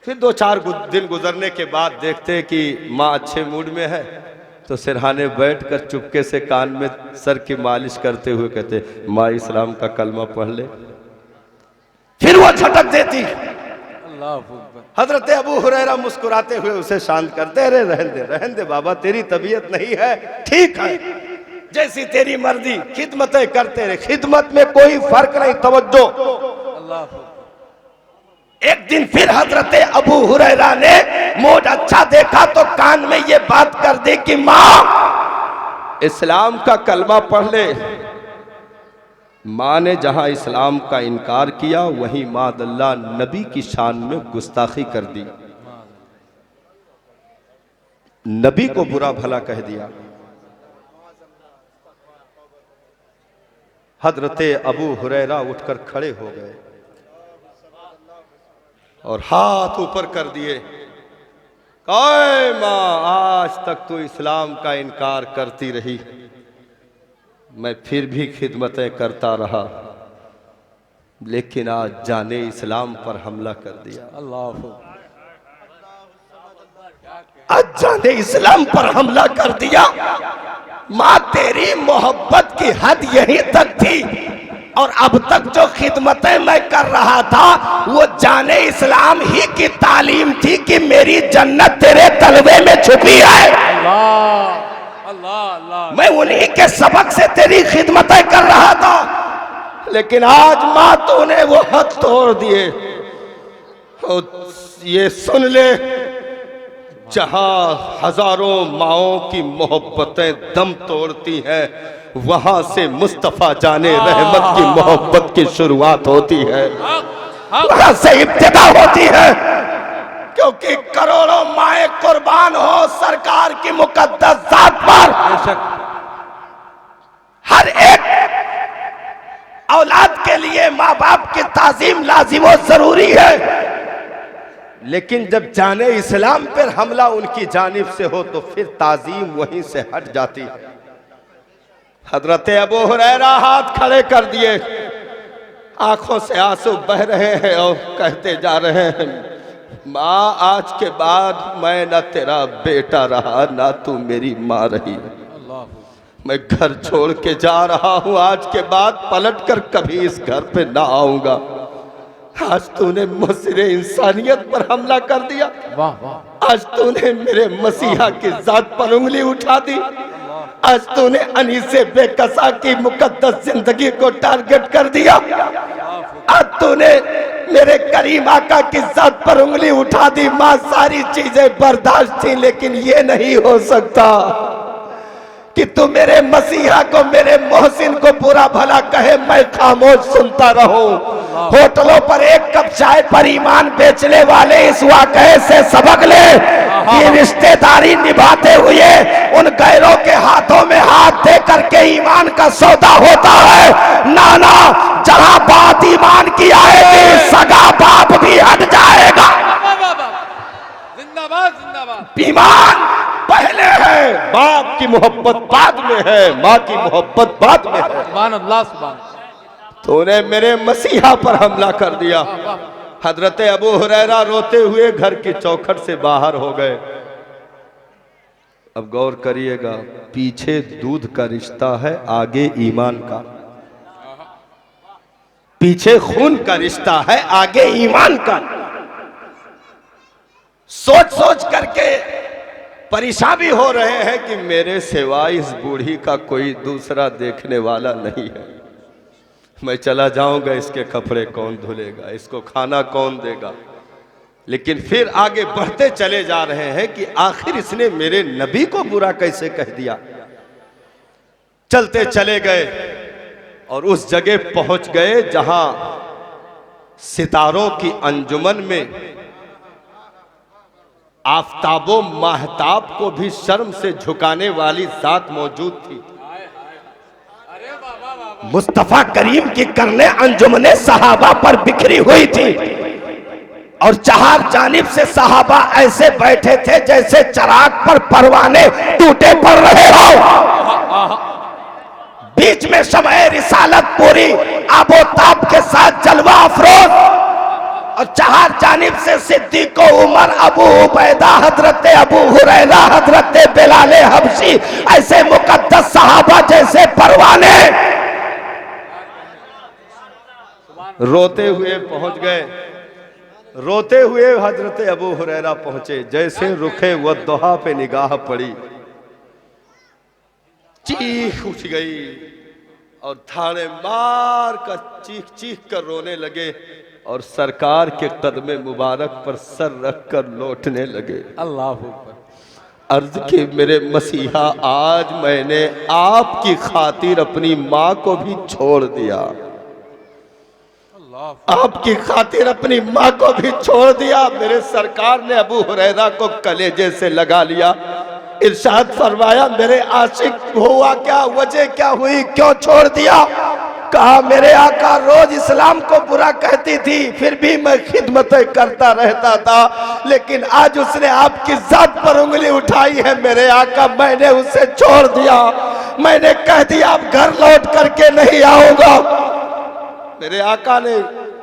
फिर 2-4 दिन गुजरने के बाद देखते कि माँ अच्छे मूड में है, तो सिरहाने बैठकर चुपके से कान में सर की मालिश करते हुए कहते, माँ इस्लाम का कलमा पढ़ ले। फिर वो झटक देती। अल्लाह अकबर। हजरत अबू हुरैरा मुस्कुराते हुए उसे शांत करते, अरे रहन दे बाबा, तेरी तबीयत नहीं है, ठीक है, जैसी तेरी मर्जी, खिदमतें करते रहे, खिदमत में कोई फर्क नहीं, तवज्जो। अल्लाह अकबर। एक दिन फिर हजरत अबू हुरैरा ने मूड अच्छा देखा तो कान में ये बात कर दी कि माँ इस्लाम का कलमा पढ़ ले। माँ ने जहां इस्लाम का इनकार किया, वहीं मादल्ला नबी की शान में गुस्ताखी कर दी, नबी को बुरा भला कह दिया। हजरत अबू हुरैरा उठकर खड़े हो गए और हाथ ऊपर कर दिए, कहे माँ आज तक तो इस्लाम का इनकार करती रही, मैं फिर भी खिदमतें करता रहा, लेकिन आज जाने इस्लाम पर हमला कर दिया। अल्लाह अकबर। आज जाने इस्लाम पर हमला कर दिया। माँ तेरी मोहब्बत की हद यहीं तक थी और अब तक जो खिदमतें मैं कर रहा था वो जाने इस्लाम ही की तालीम थी कि मेरी जन्नत तेरे तलवे में छुपी है। अल्लाह अल्लाह अल्लाह। मैं उन्हीं के सबक से तेरी खिदमतें कर रहा था, लेकिन आज माँ तूने वो हद तोड़ दिए। और ये सुन ले, जहां हजारों माओं की मोहब्बतें दम तोड़ती हैं, वहां से मुस्तफा जाने रहमत की मोहब्बत की शुरुआत होती है, वहां से इब्तिदा होती है। क्योंकि करोड़ों माए कुर्बान हो सरकार की मुकद्दस जात पर, हर एक औलाद के लिए माँ बाप की ताजीम लाजिम और जरूरी है, लेकिन जब जाने इस्लाम पर हमला उनकी जानिब से हो तो फिर ताजीम वहीं से हट जाती है। हजरत अबू हुरैरा हाथ खड़े कर दिए, आंखों से आंसू बह रहे हैं और कहते जा रहे हैं, माँ आज के बाद मैं ना तेरा बेटा रहा ना तू मेरी माँ रही। मैं घर छोड़ के जा रहा हूँ, आज के बाद पलट कर कभी इस घर पे ना आऊंगा। आज तूने मुसरे इंसानियत पर हमला कर दिया, वाह वाह। आज तूने मेरे मसीहा की जात पर उंगली उठा दी, आज तूने अनीसे बेकसा की मुकद्दस जिंदगी को टारगेट कर दिया, आज तूने मेरे करीम आका की जात पर उंगली उठा दी। माँ सारी चीजें बर्दाश्त थी, लेकिन ये नहीं हो सकता कि तू मेरे मसीहा को, मेरे मोहसिन को बुरा भला कहे, मैं खामोश सुनता रहूं। होटलों पर एक कप चाय पर ईमान बेचने वाले इस वाकये से सबक ले कि रिश्तेदारी निभाते हुए उन गैरों के हाथों में हाथ दे करके ईमान का सौदा होता है। नाना, जहां बात ईमान की आएगी सगा बाप भी हट जाएगा। जिंदाबाद जिंदाबाद। ईमान पहले है, बाप की मोहब्बत बाद में है, माँ की मोहब्बत बाद में है। सुभान अल्लाह सुभान। तूने मेरे मसीहा पर हमला कर दिया। हजरत अबू हुरैरा रोते हुए घर की चौखट से बाहर हो गए। अब गौर करिएगा, पीछे दूध का रिश्ता है, आगे ईमान का। पीछे खून का रिश्ता है, आगे ईमान का। सोच सोच करके परेशान भी हो रहे हैं कि मेरे सिवाय इस बूढ़ी का कोई दूसरा देखने वाला नहीं है। मैं चला जाऊंगा, इसके कपड़े कौन धुलेगा, इसको खाना कौन देगा। लेकिन फिर आगे बढ़ते चले जा रहे हैं कि आखिर इसने मेरे नबी को बुरा कैसे कह दिया। चलते चले गए और उस जगह पहुंच गए जहां सितारों की अंजुमन में आफताबो महताब को भी शर्म से झुकाने वाली जात मौजूद थी। मुस्तफा करीम की करने अंजुमने सहाबा पर बिखरी हुई थी और चार जानिब से सहाबा ऐसे बैठे थे जैसे चराग पर परवाने टूटे पड़ रहे हो। बीच में शमए रिसालत पूरी आबोताब के साथ जलवा अफरोज और चार जानिब से सिद्दीक उमर, अबू उबैदा, हजरत अबू हुरैरा, हजरत बिलाल हबशी, ऐसे मुकद्दस सहाबा जैसे परवाने रोते हुए पहुंच गए। रोते हुए हजरत अबू हुरैरा पहुंचे। जैसे रुखे व दुहा पे निगाह पड़ी, चीख उठ गई और थाने मार कर चीख चीख कर रोने लगे और सरकार के कदमे मुबारक पर सर रख कर लौटने लगे। अल्लाह अर्ज की, मेरे मसीहा, आज मैंने आपकी खातिर अपनी माँ को भी छोड़ दिया, आपकी खातिर अपनी माँ को भी छोड़ दिया। मेरे सरकार ने अबू हुरैरा को कलेजे से लगा लिया। इरशाद फरमाया, मेरे आशिक हुआ क्या, वजह क्या हुई, क्यों छोड़ दिया? कहा, मेरे आका रोज इस्लाम को बुरा कहती थी, फिर भी मैं खिदमतें करता रहता था, लेकिन आज उसने आपकी जात पर उंगली उठाई है मेरे आका, मैंने उसे छोड़ दिया। मैंने कह दिया अब घर लौट करके नहीं आऊंगा। मेरे आका ने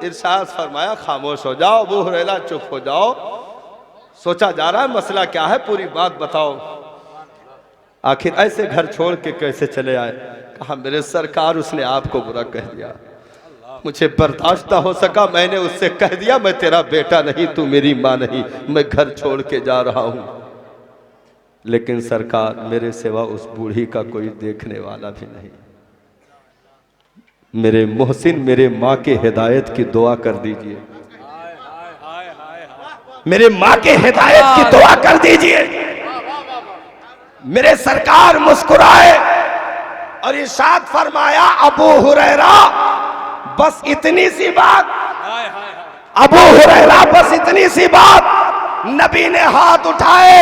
इरशाद फरमाया, खामोश हो जाओ अबू हुरैरा, चुप हो जाओ, सोचा जा रहा है मसला क्या है, पूरी बात बताओ। आखिर ऐसे घर छोड़ के कैसे चले आए? कहा, मेरे सरकार उसने आपको बुरा कह दिया। मुझे बर्दाश्त ना हो सका, मैंने उससे कह दिया मैं तेरा बेटा नहीं, तू मेरी माँ नहीं, मैं घर छोड़ के जा रहा हूं। लेकिन सरकार, मेरे सिवा उस बूढ़ी का कोई देखने वाला भी नहीं। मेरे मोहसिन, मेरे माँ के हिदायत की दुआ कर दीजिए, मेरे माँ के हिदायत की दुआ कर दीजिए। मेरे सरकार मुस्कुराए और इरशाद फरमाया, अबू हुरैरा बस इतनी सी बात, अबू हुरैरा बस इतनी सी बात। नबी ने हाथ उठाए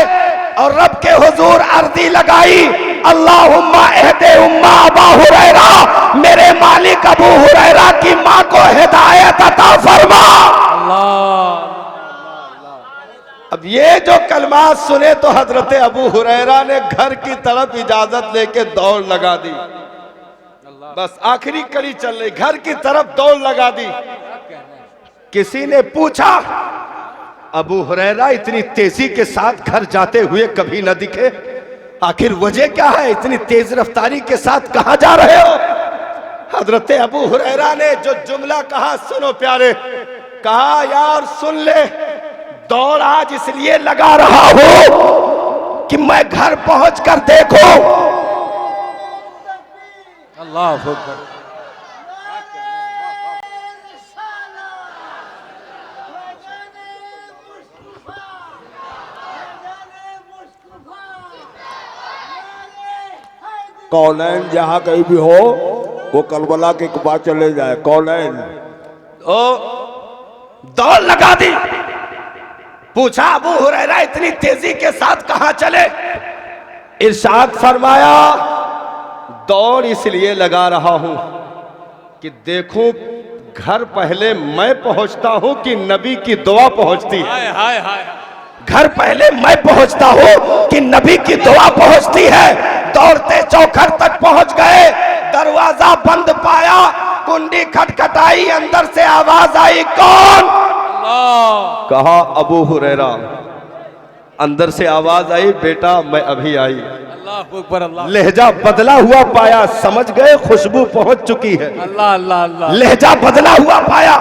और रब के हुजूर अर्जी लगाई, अल्लाहुम्मा एहदे उम्मा अबा हुरैरा, मेरे मालिक अबू हुरैरा की माँ को हिदायत अता फरमा। अब ये जो कलमात सुने तो हजरत अबू हुरैरा ने घर की तरफ इजाजत लेके दौड़ लगा दी। बस आखिरी कड़ी चल रही, घर की तरफ दौड़ लगा दी। किसी ने पूछा, अबू हुरैरा इतनी तेजी के साथ घर जाते हुए कभी न दिखे, आखिर वजह क्या है, इतनी तेज रफ्तारी के साथ कहां जा रहे हो? हजरत अबू हुरैरा ने जो जुमला कहा, सुनो प्यारे, कहा यार सुन ले, दौड़ आज इसलिए लगा रहा हूं कि मैं घर पहुंचकर देखो। अल्लाह अकबर। कौनैन जहाँ कहीं भी हो वो करबला के पास चले जाए। कौनैन ओ दौड़ लगा दी। पूछा, अबू हुरैरा इतनी तेजी के साथ कहां चले? इरशाद फरमाया, दौड़ इसलिए लगा रहा हूं कि देखूं घर पहले मैं पहुंचता हूं कि नबी की दुआ पहुंचती है। घर पहले मैं पहुंचता हूं कि नबी की दुआ पहुंचती है। दौड़ते चौखट तक पहुंच गए, दरवाजा बंद पाया, कुंडी खटखटाई, अंदर से आवाज आई, कौन? कहा अबू हुरैरा। अंदर से आवाज आई, बेटा मैं अभी आई। अल्लाह अकबर। अल्लाह लहजा बदला हुआ पाया, समझ गए खुशबू पहुंच चुकी है। अल्लाह अल्लाह अल्लाह। लहजा बदला हुआ पाया।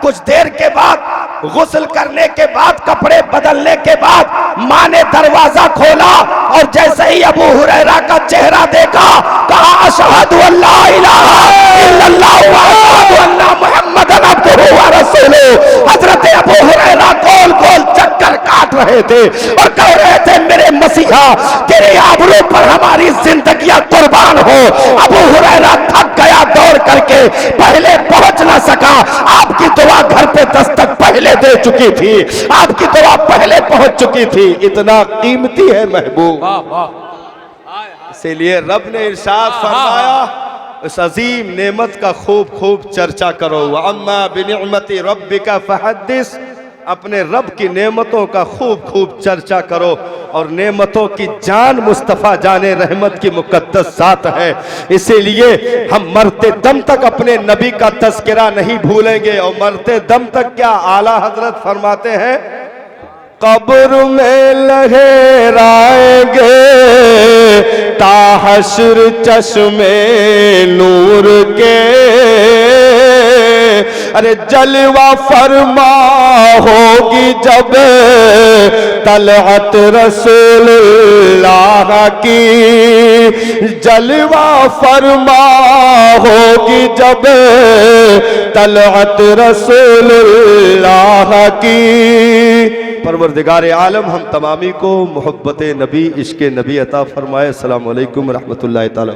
कुछ देर के बाद, गुस्ल करने के बाद, कपड़े बदलने के बाद माँ ने दरवाजा खोला और जैसे ही अबू हुरैरा का चेहरा देखा, कहा अशहदु अल्ला इलाहा इल्लल्लाह व अशहदु अन्ना मुहम्मदन अब्दुहु व रसूलुहु। हजरत अबू हुरैरा गोल गोल चक्कर काट रहे थे और कह रहे थे, मेरे मसीहा तेरे आबरू पर हमारी जिंदगियां कुर्बान हो। अबू हुरैरा थक गया दौड़ करके, पहले पहुंच ना सका। आपकी दुआ घर पे दस्तक पहले दे चुकी थी, आपकी दुआ पहले पहुंच चुकी थी। इतना कीमती है महबूब। वाह वाह। इसीलिए रब ने इरशाद फरमाया, उस अजीम नेमत का खूब खूब चर्चा करो। अम्मा बिनिअमति रब्बिका फहद्दिस, अपने रब की नेमतों का खूब खूब चर्चा करो। और नेमतों की जान मुस्तफ़ा जाने रहमत की मुकद्दस ज़ात है। इसीलिए हम मरते दम तक अपने नबी का तज़किरा नहीं भूलेंगे। और मरते दम तक क्या, आला हजरत फरमाते हैं, कब्र में लहराएंगे ताहशर चश्मे नूर के। अरे जलवा फरमा होगी जब तलअत रसूलुल्लाह की, जलवा फरमा होगी जब तलअत रसूलुल्लाह की। परवरदिगार आलम हम तमामी को मोहब्बत नबी, इश्क़ नबी अता फरमाए। अस्सलामु अलैकुम रहमतुल्लाहि ताला।